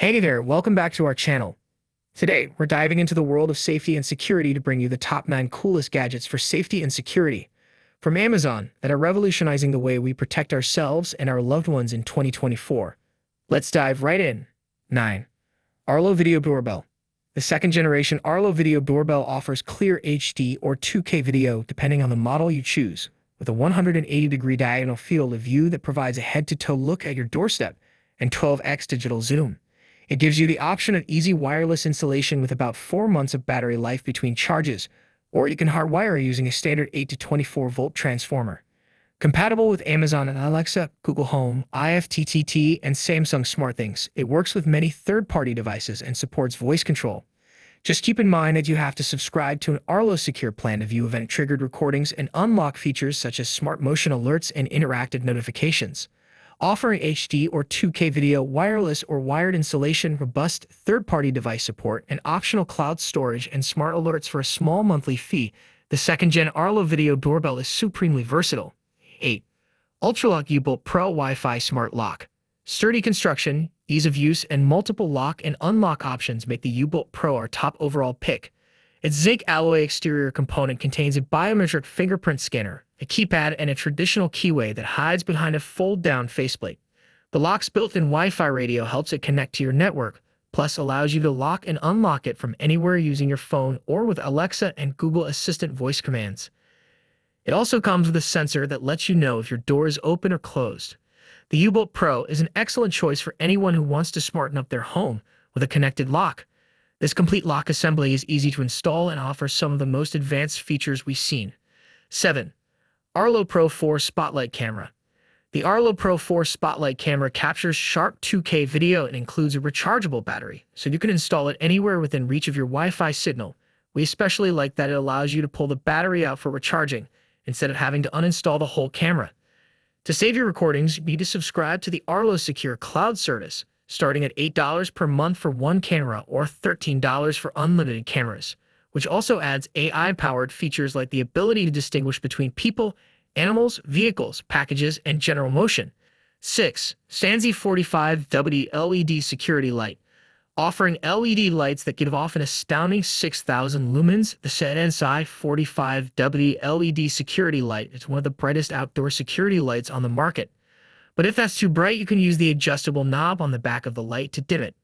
Hey there, welcome back to our channel. Today, we're diving into the world of safety and security to bring you the top 9 coolest gadgets for safety and security from Amazon that are revolutionizing the way we protect ourselves and our loved ones in 2024. Let's dive right in. 9. Arlo Video Doorbell. The second-generation Arlo Video Doorbell offers clear HD or 2K video depending on the model you choose, with a 180-degree diagonal field of view that provides a head-to-toe look at your doorstep and 12x digital zoom. It gives you the option of easy wireless installation with about 4 months of battery life between charges, or you can hardwire using a standard 8 to 24-volt transformer. Compatible with Amazon and Alexa, Google Home, IFTTT, and Samsung SmartThings, it works with many third-party devices and supports voice control. Just keep in mind that you have to subscribe to an Arlo Secure plan to view event-triggered recordings and unlock features such as smart motion alerts and interactive notifications. Offering HD or 2K video, wireless or wired installation, robust third-party device support, and optional cloud storage and smart alerts for a small monthly fee, the second-gen Arlo Video Doorbell is supremely versatile. 8. Ultralock Ubolt Pro Wi-Fi Smart Lock. Sturdy construction, ease of use, and multiple lock and unlock options make the Ubolt Pro our top overall pick. Its zinc alloy exterior component contains a biometric fingerprint scanner, a keypad, and a traditional keyway that hides behind a fold-down faceplate. The lock's built-in Wi-Fi radio helps it connect to your network, plus allows you to lock and unlock it from anywhere using your phone or with Alexa and Google Assistant voice commands. It also comes with a sensor that lets you know if your door is open or closed. The Ubolt Pro is an excellent choice for anyone who wants to smarten up their home with a connected lock. This complete lock assembly is easy to install and offers some of the most advanced features we've seen. 7. Arlo Pro 4 Spotlight Camera. The Arlo Pro 4 Spotlight Camera captures sharp 2K video and includes a rechargeable battery, so you can install it anywhere within reach of your Wi-Fi signal. We especially like that it allows you to pull the battery out for recharging, instead of having to uninstall the whole camera. To save your recordings, you need to subscribe to the Arlo Secure Cloud service, starting at $8 per month for one camera or $13 for unlimited cameras, which also adds AI-powered features like the ability to distinguish between people, animals, vehicles, packages, and general motion. 6. Stanzi 45W LED Security Light. Offering LED lights that give off an astounding 6,000 lumens, the Stanzi 45W LED Security Light is one of the brightest outdoor security lights on the market. But if that's too bright, you can use the adjustable knob on the back of the light to dim it.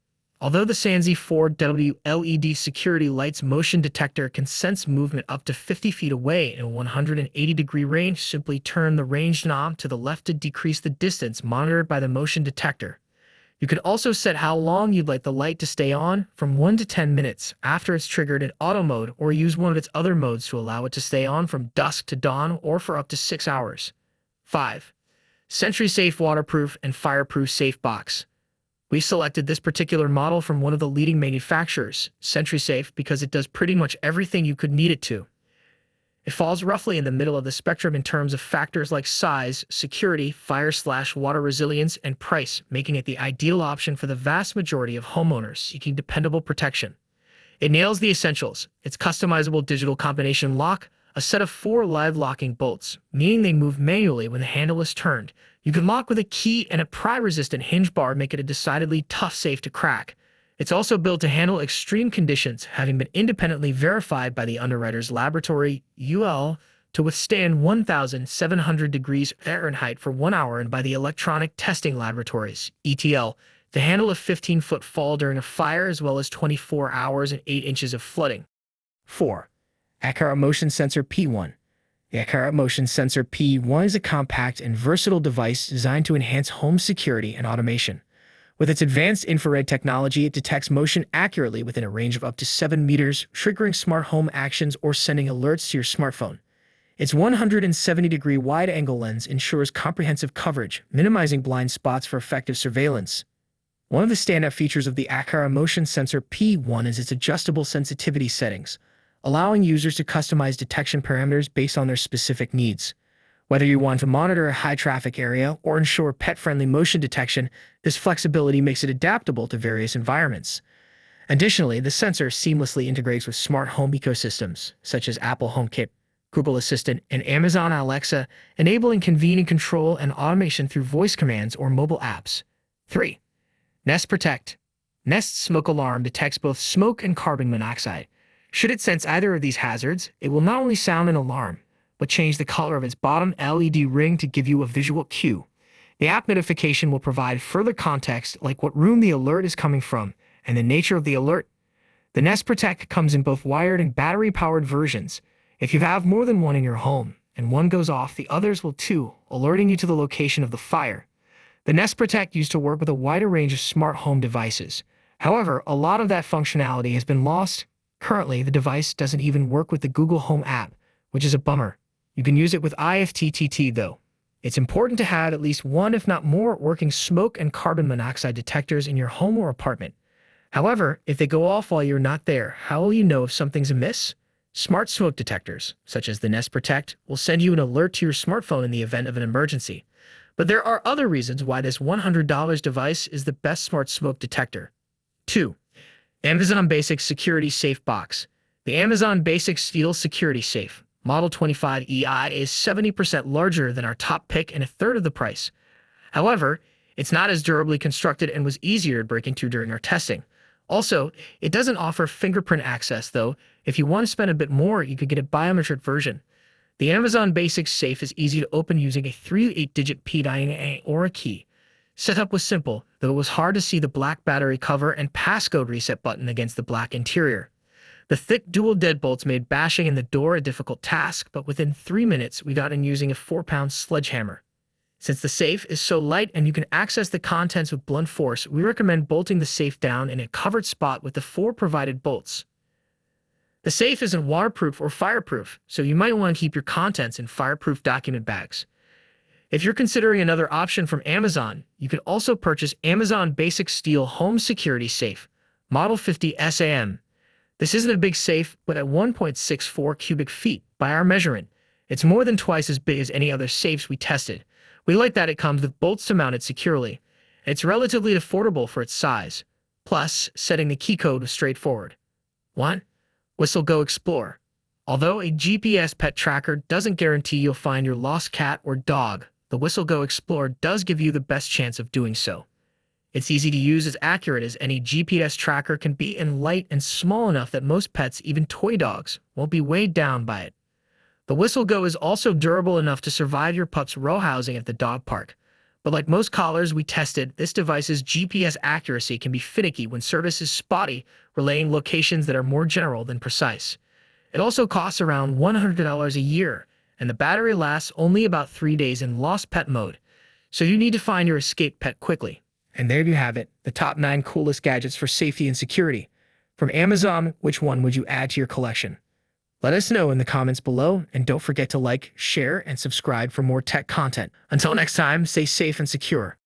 Although the Stanzi 4W LED security light's motion detector can sense movement up to 50 feet away in a 180-degree range, simply turn the range knob to the left to decrease the distance monitored by the motion detector. You can also set how long you'd like the light to stay on, from 1 to 10 minutes after it's triggered in auto mode, or use one of its other modes to allow it to stay on from dusk to dawn or for up to 6 hours. 5. Sentry Safe Waterproof and Fireproof Safe Box. We selected this particular model from one of the leading manufacturers, Sentry Safe, because it does pretty much everything you could need it to. It falls roughly in the middle of the spectrum in terms of factors like size, security, fire/water resilience, and price, making it the ideal option for the vast majority of homeowners seeking dependable protection. It nails the essentials: its customizable digital combination lock, a set of 4 live locking bolts, meaning they move manually when the handle is turned. You can lock with a key, and a pry-resistant hinge bar make it a decidedly tough safe to crack. It's also built to handle extreme conditions, having been independently verified by the Underwriters Laboratory, UL, to withstand 1,700 degrees Fahrenheit for 1 hour, and by the Electronic Testing Laboratories, ETL, to handle a 15-foot fall during a fire, as well as 24 hours and 8 inches of flooding. 4. Aqara Motion Sensor P1. The Aqara Motion Sensor P1 is a compact and versatile device designed to enhance home security and automation. With its advanced infrared technology, it detects motion accurately within a range of up to 7 meters, triggering smart home actions or sending alerts to your smartphone. Its 170-degree wide-angle lens ensures comprehensive coverage, minimizing blind spots for effective surveillance. One of the standout features of the Aqara Motion Sensor P1 is its adjustable sensitivity settings, allowing users to customize detection parameters based on their specific needs. Whether you want to monitor a high-traffic area or ensure pet-friendly motion detection, this flexibility makes it adaptable to various environments. Additionally, the sensor seamlessly integrates with smart home ecosystems, such as Apple HomeKit, Google Assistant, and Amazon Alexa, enabling convenient control and automation through voice commands or mobile apps. 3. Nest Protect. Nest Smoke Alarm detects both smoke and carbon monoxide. Should it sense either of these hazards, it will not only sound an alarm, but change the color of its bottom LED ring to give you a visual cue. The app notification will provide further context like what room the alert is coming from and the nature of the alert. The Nest Protect comes in both wired and battery-powered versions. If you have more than one in your home and one goes off, the others will too, alerting you to the location of the fire. The Nest Protect used to work with a wider range of smart home devices. However, a lot of that functionality has been lost. Currently, the device doesn't even work with the Google Home app, which is a bummer. You can use it with IFTTT though. It's important to have at least one, if not more, working smoke and carbon monoxide detectors in your home or apartment. However, if they go off while you're not there, how will you know if something's amiss? Smart smoke detectors, such as the Nest Protect, will send you an alert to your smartphone in the event of an emergency. But there are other reasons why this $100 device is the best smart smoke detector. 2. Amazon Basics Security Safe Box. The Amazon Basics Steel Security Safe Model 25EI is 70% larger than our top pick and a third of the price. However, it's not as durably constructed and was easier to break into during our testing. Also, it doesn't offer fingerprint access though. If you want to spend a bit more, you could get a biometric version. The Amazon Basics Safe is easy to open using a 3 to 8-digit PIN or a key. Setup was simple, though it was hard to see the black battery cover and passcode reset button against the black interior. The thick dual deadbolts made bashing in the door a difficult task, but within 3 minutes we got in using a 4-pound sledgehammer. Since the safe is so light and you can access the contents with blunt force, we recommend bolting the safe down in a covered spot with the 4 provided bolts. The safe isn't waterproof or fireproof, so you might want to keep your contents in fireproof document bags. If you're considering another option from Amazon, you can also purchase Amazon Basic Steel Home Security Safe, Model 50 SAM. This isn't a big safe, but at 1.64 cubic feet by our measurement, it's more than twice as big as any other safes we tested. We like that it comes with bolts to mount it securely. It's relatively affordable for its size. Plus, setting the key code was straightforward. 1. WhistleGo Explore. Although a GPS pet tracker doesn't guarantee you'll find your lost cat or dog, the WhistleGo Explore does give you the best chance of doing so. It's easy to use, as accurate as any GPS tracker can be, and light and small enough that most pets, even toy dogs, won't be weighed down by it. The WhistleGo is also durable enough to survive your pup's row housing at the dog park. But like most collars we tested, this device's GPS accuracy can be finicky when service is spotty, relaying locations that are more general than precise. It also costs around $100 a year, and the battery lasts only about 3 days in lost pet mode, so you need to find your escaped pet quickly. And there you have it, the top 9 coolest gadgets for safety and security. From Amazon, which one would you add to your collection? Let us know in the comments below, and don't forget to like, share, and subscribe for more tech content. Until next time, stay safe and secure.